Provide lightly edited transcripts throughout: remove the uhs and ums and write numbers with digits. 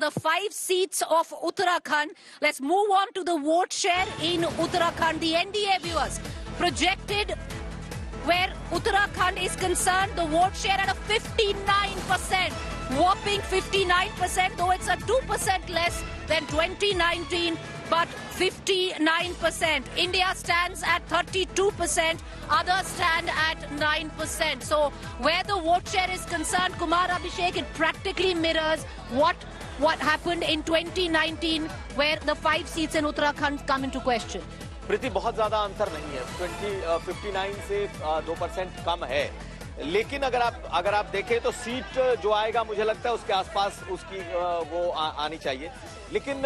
the 5 seats of Uttarakhand. Let's move on to the vote share in Uttarakhand. The NDA viewers projected where Uttarakhand is concerned, the vote share at a 59%, whopping 59%, though it's a 2% less than 2019, but 59%. India stands at 32%, others stand at 9%. So where the vote share is concerned, Kumar Abhishek, it practically mirrors what happened in 2019, where the 5 seats in Uttarakhand come into question. प्रीति, बहुत ज्यादा अंतर नहीं है, 59 से 2% कम है, लेकिन अगर आप देखें तो सीट जो आएगा मुझे लगता है उसके आसपास उसकी वो आनी चाहिए, लेकिन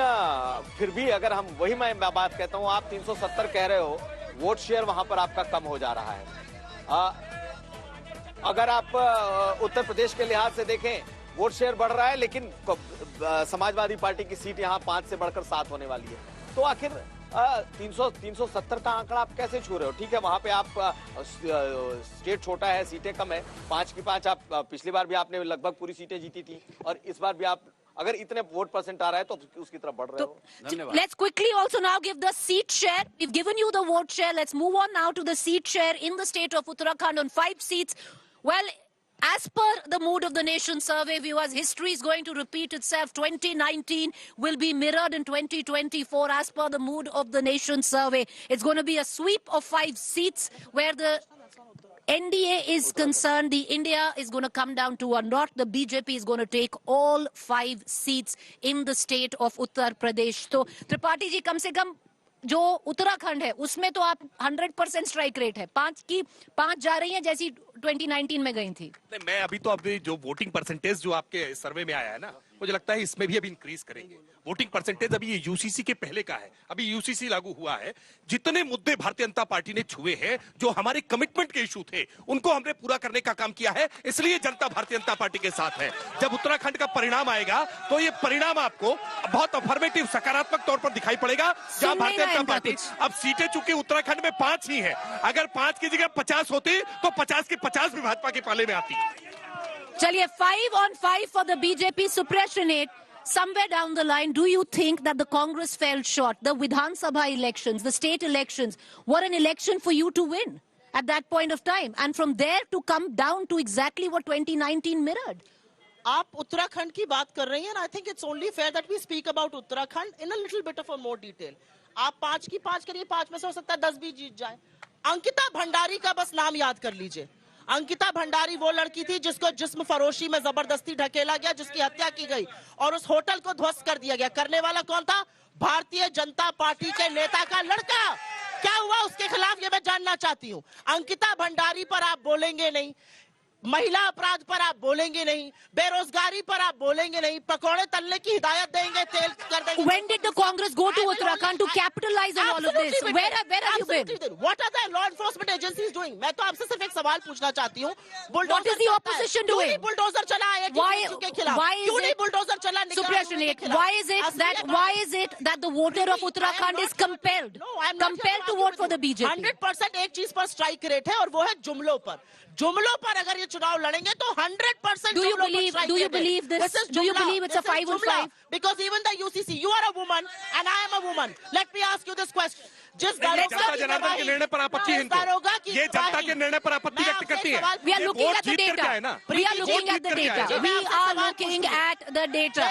फिर भी अगर हम वही मैं बात कहता हूं, आप 370 कह रहे हो, वोट शेयर वहां पर आपका कम हो जा रहा है। अगर आप उत्तर प्रदेश के लिहाज से देखें, वोट शेयर बढ़ रहा है, लेकिन समाजवादी पार्टी की सीट यहां 5 से बढ़कर 7 होने वाली है। तो आखिर 370 का आंकड़ा आप कैसे छू रहे हो? ठीक है, वहां पे आप स्टेट छोटा है, सीटें कम है, 5 की 5 आप पिछली बार भी आपने लगभग पूरी सीटें जीती थी, और इस बार भी आप अगर इतने वोट परसेंट आ रहा है तो उसकी तरफ बढ़ रहे हो। Let's quickly also now give the seat share. We've given you the vote share. Let's move on now to the seat share in the state of Uttarakhand on 5 seats. Well, as per the Mood of the Nation survey, viewers, history is going to repeat itself. 2019 will be mirrored in 2024 as per the Mood of the Nation survey. It's going to be a sweep of 5 seats where the NDA is concerned. The India is going to come down to a knot. The BJP is going to take all 5 seats in the state of Uttar Pradesh. So, Tripathi ji, kam se kam जो उत्तराखंड है उसमें तो आप 100% strike rate है, 5 की 5 जा रही हैं जैसी 2019 में गई थी। नहीं, मैं अभी तो अभी जो वोटिंग परसेंटेज जो आपके सर्वे में आया है ना, मुझे लगता है इसमें भी अभी इंक्रीज करेंगे। वोटिंग परसेंटेज अभी ये यूसीसी के पहले का है, अभी यूसीसी लागू हुआ है। जितने मुद्दे भारतीय जनता पार्टी ने छुए हैं, जो हमारे कमिटमेंट के इशू थे, उनको हमने पूरा करने का काम किया है, इसलिए जनता भारतीय जनता पार्टी के साथ है। जब उत्तराखंड का परिणाम आएगा तो ये परिणाम आपको बहुत अफर्मेटिव, सकारात्मक तौर पर दिखाई पड़ेगा। जहां भारतीय जनता पार्टी अब सीटें चूंकि उत्तराखंड में 5 ही है, अगर 5 की जगह 50 होती तो 50 की 50 भी भाजपा के पाले में आती। चलिए, 5 on 5 for the BJP suppression aid. Somewhere down the line, do you think that the Congress fell short? The Vidhan Sabha elections, the state elections, were an election for you to win at that point of time, and from there to come down to exactly what 2019 mirrored. आप उत्तराखंड की बात कर रही हैं, and I think it's only fair that we speak about Uttarakhand in a little bit of a more detail. आप 5 की 5 करिए, 5 में से हो सकता है 10 भी जीत जाए। अंकिता भंडारी का बस नाम याद कर लीजिए। अंकिता भंडारी वो लड़की थी जिसको जिस्म फरोशी में जबरदस्ती ढकेला गया, जिसकी हत्या की गई और उस होटल को ध्वस्त कर दिया गया। करने वाला कौन था? भारतीय जनता पार्टी के नेता का लड़का। क्या हुआ उसके खिलाफ, ये मैं जानना चाहती हूँ। अंकिता भंडारी पर आप बोलेंगे नहीं, महिला अपराध पर आप बोलेंगे नहीं, बेरोजगारी पर आप बोलेंगे नहीं, पकौड़े तलने की हिदायत देंगे, तेल कर देंगे। When did the Congress go to Uttarakhand to capitalize on all of this? Where have you been? What are the law enforcement agencies doing? मैं तो आपसे सिर्फ एक सवाल पूछना चाहती हूँ। What is the opposition doing? Bulldozer चला है के खिलाफ, क्यों नहीं बुलडोजर चला suppression aid? Why is it that the voter of Uttarakhand is compelled to vote for the BJP? 100% एक चीज पर स्ट्राइक रेट है और वो है जुमलों पर। जुमलों पर अगर ये चुनाव लड़ेंगे तो 100% Do you believe this? Do you believe it's a 5 on 5? Because even the UCC, you are a woman and I am a woman. Let me ask you this question. जनता जनार्दन के निर्णय पर आपत्ति है इनको, ये जनता के निर्णय पर आपत्ति व्यक्त करती है। We are looking at the data. We are looking at the data.